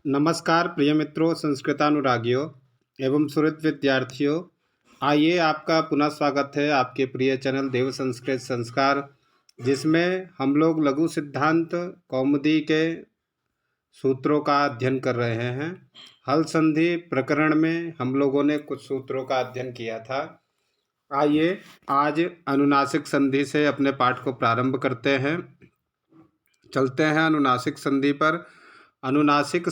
नमस्कार प्रिय मित्रों, संस्कृतानुरागियों एवं सुहृद विद्यार्थियों। आइए, आपका पुनः स्वागत है आपके प्रिय चैनल देव संस्कृत संस्कार, जिसमें हम लोग लघु सिद्धांत कौमुदी के सूत्रों का अध्ययन कर रहे हैं। हल संधि प्रकरण में हम लोगों ने कुछ सूत्रों का अध्ययन किया था। आइए, आज अनुनासिक संधि से अपने पाठ को प्रारंभ करते हैं। चलते हैं अनुनासिक संधि पर। अनुनासिक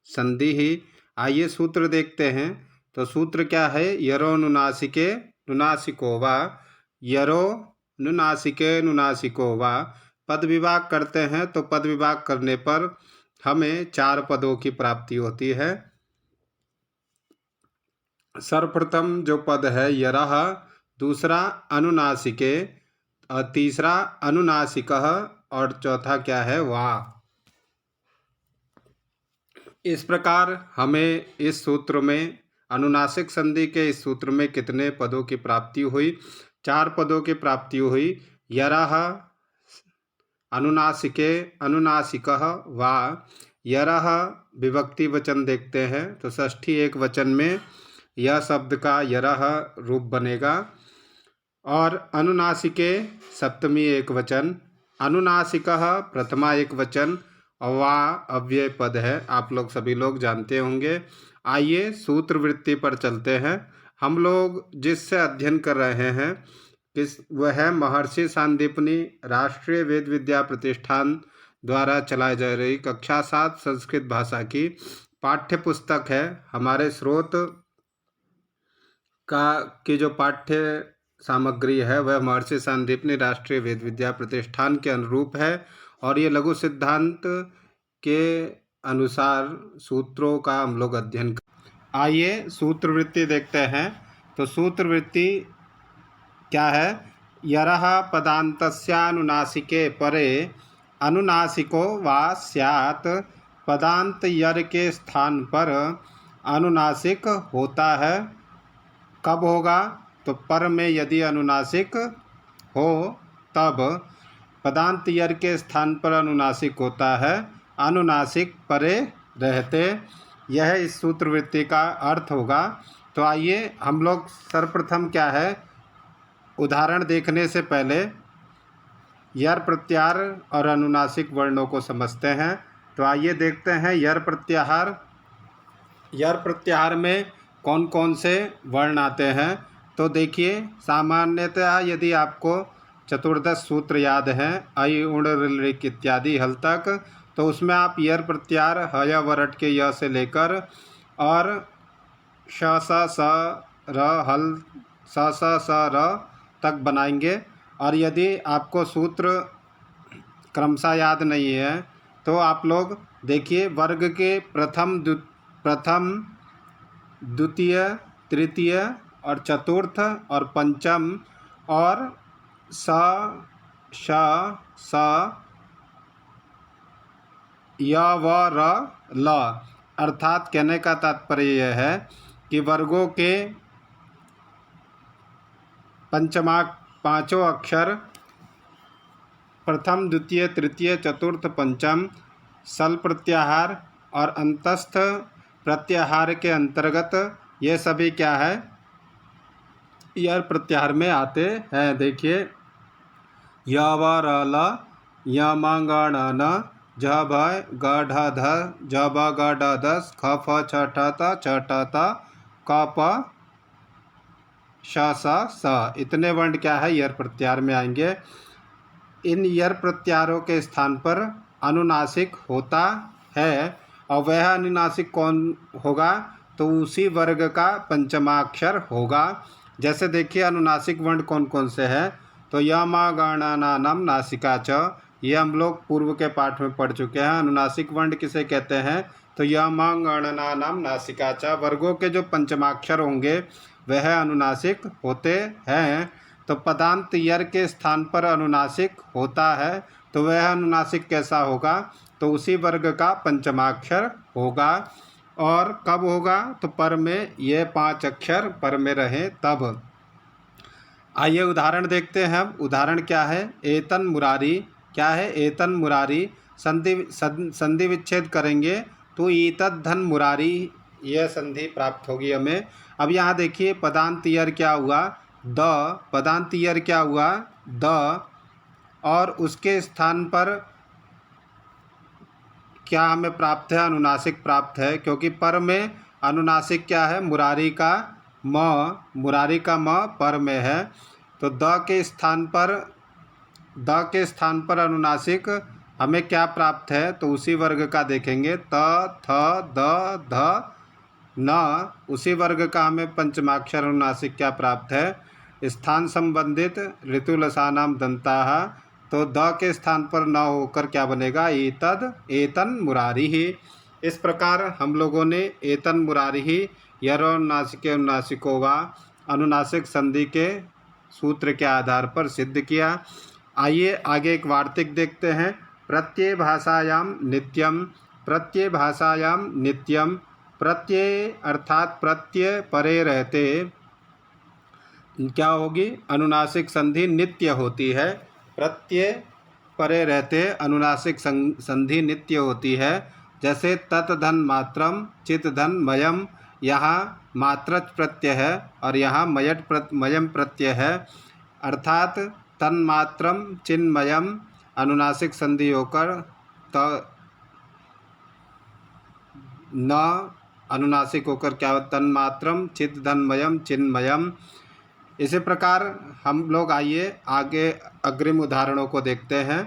संधि ही। आइए सूत्र देखते हैं। तो सूत्र क्या है? यरो नुनासिके नुनासिको वा, यरो नुनासिके नुनासिको वा। पद विभाग करते हैं तो पद विभाग करने पर हमें 4 पदों की प्राप्ति होती है। सर्वप्रथम जो पद है यरह, दूसरा अनुनासिके, और तीसरा अनुनासिकः, और चौथा क्या है? वाह। इस प्रकार हमें इस सूत्र में, अनुनासिक संधि के इस सूत्र में कितने पदों की प्राप्ति हुई? 4 पदों की प्राप्ति हुई। यरः अनुनासिके अनुनासिकः वा। यरः विभक्ति वचन देखते हैं तो षष्ठी एक वचन में यह शब्द का यरः रूप बनेगा, और अनुनासिके सप्तमी एक वचन, अनुनासिकः प्रथमा एक वचन, और वा अव्यय पद है। आप लोग सभी लोग जानते होंगे। आइए सूत्र वृत्ति पर चलते हैं। हम लोग जिससे अध्ययन कर रहे हैं वह है महर्षि सांदीपनि राष्ट्रीय वेद विद्या प्रतिष्ठान द्वारा चलाई जा रही कक्षा 7 संस्कृत भाषा की पाठ्य पुस्तक है। हमारे स्रोत की जो पाठ्य सामग्री है वह महर्षि सांदीपनि राष्ट्रीय वेद विद्या प्रतिष्ठान के अनुरूप है, और ये लघु सिद्धांत के अनुसार सूत्रों का हम लोग अध्ययन कर। आइए सूत्र वृत्ति देखते हैं। तो सूत्र वृत्ति क्या है? यरः पदान्तस्यानुनासिके परे अनुनासिको वा स्यात्। पदांत यर के स्थान पर अनुनासिक होता है। कब होगा? तो पर में यदि अनुनासिक हो तब। पदांत यर के स्थान पर अनुनासिक होता है, अनुनासिक परे रहते। यह इस सूत्र वृत्ति का अर्थ होगा। तो आइए हम लोग सर्वप्रथम क्या है, उदाहरण देखने से पहले यर प्रत्याहार और अनुनासिक वर्णों को समझते हैं। तो आइए देखते हैं यर प्रत्याहार। यर प्रत्याहार में कौन कौन से वर्ण आते हैं? तो देखिए, सामान्यतः यदि आपको चतुर्दश सूत्र याद हैं, अय उण ऋ इत्यादि हल तक, तो उसमें आप यर प्रत्याहार हय वरट के य से लेकर और श स र हल स र तक बनाएंगे। और यदि आपको सूत्र क्रमशः याद नहीं है तो आप लोग देखिए, वर्ग के प्रथम द्वितीय तृतीय और चतुर्थ और पंचम और स श स य व र ल, अर्थात कहने का तात्पर्य यह है कि वर्गों के पांचों अक्षर प्रथम द्वितीय तृतीय चतुर्थ पंचम सल प्रत्याहार और अंतस्थ प्रत्याहार के अंतर्गत ये सभी क्या है, यर प्रत्याहार में आते हैं। देखिए, य व र ल, य म ग ण न, झ भ ग ढ ध, झ ब ग ढ दस, ख फ छ ठ त, छ ठ त, क प श स स। इतने वर्ण क्या है, यर प्रत्याहार में आएंगे। इन यर प्रत्याहारों के स्थान पर अनुनासिक होता है, और वह अनुनासिक कौन होगा? तो उसी वर्ग का पंचमाक्षर होगा। जैसे देखिए, अनुनासिक वर्ण कौन कौन से हैं? तो य म ग ण न नम नासिका च, ये हम लोग पूर्व के पाठ में पढ़ चुके हैं। अनुनासिक वर्ण किसे कहते हैं? तो य म ग ण न नम नासिका च, वर्गों के जो पंचमाक्षर होंगे वह अनुनासिक होते हैं। तो पदांत यर के स्थान पर अनुनासिक होता है, तो वह अनुनासिक कैसा होगा? तो उसी वर्ग का पंचमाक्षर होगा। और कब होगा? तो पर में ये 5 अक्षर पर में रहें तब। आइए उदाहरण देखते हैं। उदाहरण क्या है? एतन मुरारी। क्या है? एतन मुरारी। संधि विच्छेद करेंगे तो ईतद धन मुरारी यह संधि प्राप्त होगी हमें। अब यहाँ देखिए पदांत ईयर क्या हुआ, द, पदांत ईयर क्या हुआ, द, और उसके स्थान पर क्या हमें प्राप्त है, अनुनासिक प्राप्त है, क्योंकि पर में अनुनासिक क्या है, मुरारी का म, मुरारी का म पर में है। तो द के स्थान पर अनुनासिक हमें क्या प्राप्त है, तो उसी वर्ग का देखेंगे, त, थ, द, ध, न, उसी वर्ग का हमें पंचमाक्षर अनुनासिक क्या प्राप्त है, स्थान संबंधित ऋतुलसानाम दंताः। तो द के स्थान पर न होकर क्या बनेगा, एतद, एतन मुरारी ही। इस प्रकार हम लोगों ने एतन मुरारी ही यरोनासिके अनुनासिको वा अनुनासिक संधि के सूत्र के आधार पर सिद्ध किया। आइए आगे एक वार्तिक देखते हैं। प्रत्यय भाषायाम नित्यम, प्रत्यय भाषायाम नित्यम, प्रत्यय अर्थात प्रत्यय परे रहते क्या होगी, अनुनासिक संधि नित्य होती है। प्रत्यय परे रहते अनुनासिक संधि नित्य होती है। जैसे तत् धन मात्रम चित धन मयम, यहाँ मात्रच प्रत्यय है और यहाँ मयम प्रत्यय है, अर्थात तन्मात्रम चिन्मयम अनुनासिक संधि होकर त न अनुनासिक होकर क्या, तन्मात्रम चित धनमयम चिन्मयम। इसी प्रकार हम लोग आइए आगे अग्रिम उदाहरणों को देखते हैं।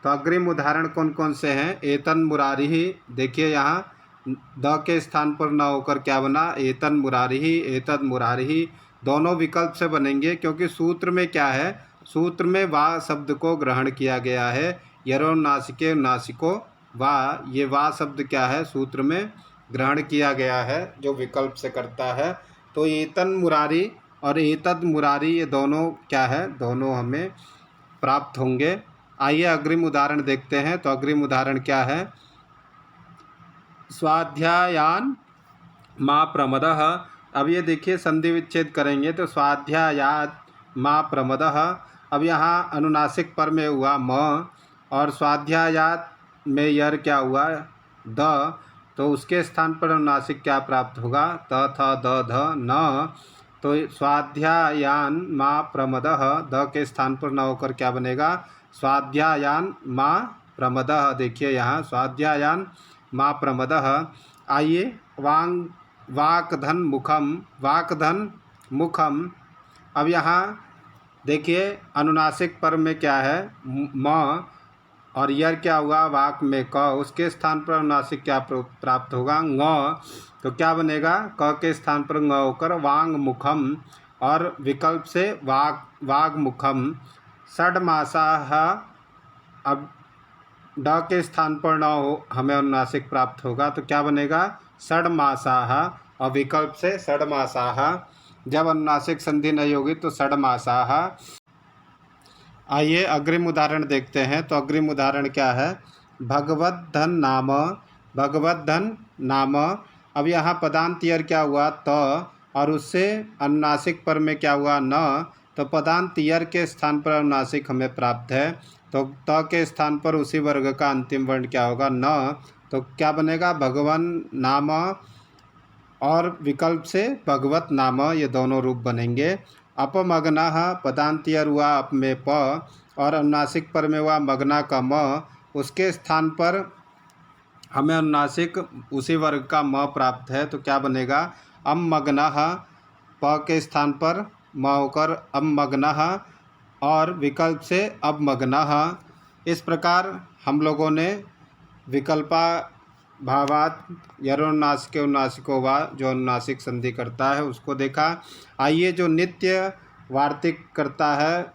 तो अग्रिम उदाहरण कौन कौन से हैं, एतन मुरारी ही, देखिए यहाँ द के स्थान पर न होकर क्या बना, एतन मुरारी ही, एतद मुरारी ही, दोनों विकल्प से बनेंगे, क्योंकि सूत्र में क्या है, सूत्र में वा शब्द को ग्रहण किया गया है। यरोनासिके नासिको वा, ये वा शब्द क्या है, सूत्र में ग्रहण किया गया है जो विकल्प से करता है। तो एतन मुरारी और एतद मुरारी ये दोनों क्या है, दोनों हमें प्राप्त होंगे। आइए अग्रिम उदाहरण देखते हैं। तो अग्रिम उदाहरण क्या है, स्वाध्यायान मा प्रमदः। अब ये देखिए संधि विच्छेद करेंगे तो स्वाध्यायात मा प्रमदः। अब यहाँ अनुनासिक पर में हुआ म और स्वाध्यायात में यर क्या हुआ, द, तो उसके स्थान पर अनुनासिक क्या प्राप्त होगा, त, थ, द, ध, न। तो स्वाध्यायान मा प्रमदः, द के स्थान पर न होकर क्या बनेगा, स्वाध्यायान मा प्रमदः। देखिए यहाँ स्वाध्यायान मा प्रमदः। आइए वाक्धन मुखम, वाक्धन मुखम। अब यहाँ देखिए अनुनासिक पर में क्या है, म, और यर क्या हुआ, वाक में क, उसके स्थान पर अनुनासिक क्या प्राप्त होगा, ङ। तो क्या बनेगा, क के स्थान पर ङ होकर वांग मुखम, और विकल्प से वाग मुखम। षड्मासाः, अब ड के स्थान पर न हो, हमें अनुनासिक प्राप्त होगा, तो क्या बनेगा, षड्मासाः, और विकल्प से षड्मासाः। जब अनुनासिक संधि नहीं होगी तो षड्मासाः। आइए अग्रिम उदाहरण देखते हैं। तो अग्रिम उदाहरण क्या है, भगवद्धन नाम, भगवद्धन नाम। अब यहाँ पदांत यर क्या हुआ, त, और उससे अनुनासिक पर में क्या हुआ, न। तो पदांत यर के स्थान पर अनुनासिक हमें प्राप्त है, तो त के स्थान पर उसी वर्ग का अंतिम वर्ण क्या होगा, न। तो क्या बनेगा, भगवन नाम, और विकल्प से भगवत नाम, ये दोनों रूप बनेंगे। अपमग्नः, पदांत यर हुआ अप में प, और अनुनासिक पर में हुआ मग्ना का म, उसके स्थान पर हमें अनुनासिक उसी वर्ग का म प्राप्त है, तो क्या बनेगा, अमग्नः, प के स्थान पर म होकर अमग्नः, और विकल्प से अवमग्नः। इस प्रकार हम लोगों ने विकल्पा भावात यरोनासिके अनुनासिको वा, जो अनुनासिक संधि करता है उसको देखा। आइए जो नित्य वार्तिक करता है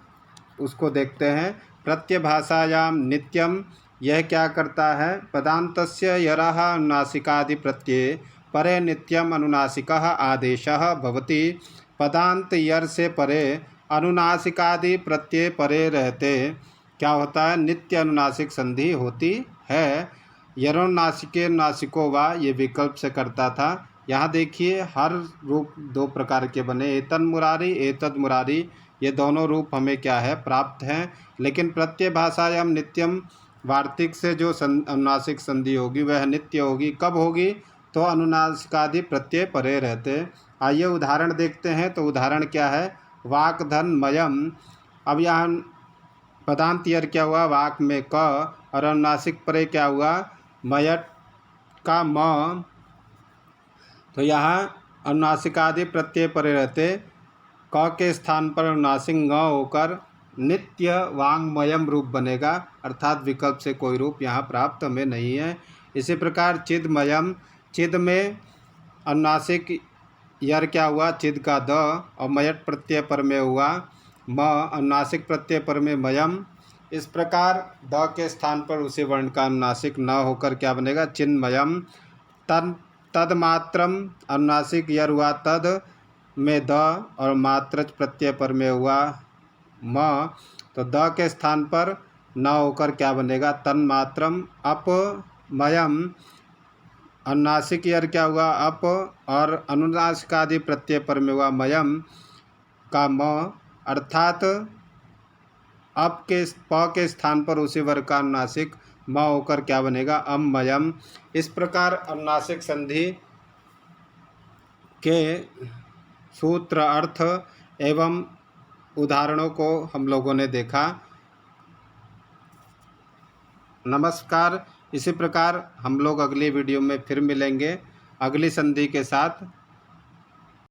उसको देखते हैं। प्रत्यभाषायाम नित्यम, यह क्या करता है, पदान्तस्य यरः अनुनासिकादि प्रत्यय परे नित्यम अनुनासिकः आदेशः भवति। पदांत यर से परे अनुनासिकादि प्रत्यय परे रहते क्या होता है, नित्य अनुनासिक संधि होती है। यरोनासिके अनुनासिको वा, ये विकल्प से करता था। यहाँ देखिए हर रूप दो प्रकार के बने, एतन मुरारी एतद मुरारी, ये दोनों रूप हमें क्या है, प्राप्त हैं। लेकिन प्रत्यय भाषायाम नित्यम वार्तिक से जो अनुनासिक संधि होगी वह नित्य होगी। कब होगी? तो अनुनासिकादि प्रत्यय परे रहते। आइए उदाहरण देखते हैं। तो उदाहरण क्या है? वाक धन मयम। अब यहाँ पदांत यर क्या हुआ? वाक में क, और अनुनासिक परे क्या हुआ? मयट का म। तो यहाँ अनुनासिकादि प्रत्यय परे रहते क के स्थान पर अनुनासिक ङ होकर नित्य वांगमयम रूप बनेगा, अर्थात विकल्प से कोई रूप यहाँ प्राप्त हमें नहीं है। इसी प्रकार चिदमयम, चिद में अनुनासिक यर क्या हुआ? चिद का द, और मयट प्रत्यय पर में हुआ म, अनुनासिक प्रत्यय पर में मयम। इस प्रकार द के स्थान पर उसी वर्ण का अनुनासिक न होकर क्या बनेगा? चिन्मयम। तदमात्रम, अनुनासिक यर हुआ तद में द, और मात्रच प्रत्यय पर में हुआ म, तो द के स्थान पर न होकर क्या बनेगा? तन्मात्रम अपमयम। अनुनासिक यर क्या हुआ? अप, और अनुनासिकादि प्रत्यय पर में हुआ मयम का म, अर्थात अप के प के स्थान पर उसी वर्ग का अनुनासिक म होकर क्या बनेगा? अममयम। इस प्रकार अनुनासिक संधि के सूत्र, अर्थ एवं उदाहरणों को हम लोगों ने देखा। नमस्कार। इसी प्रकार हम लोग अगली वीडियो में फिर मिलेंगे अगली संधि के साथ।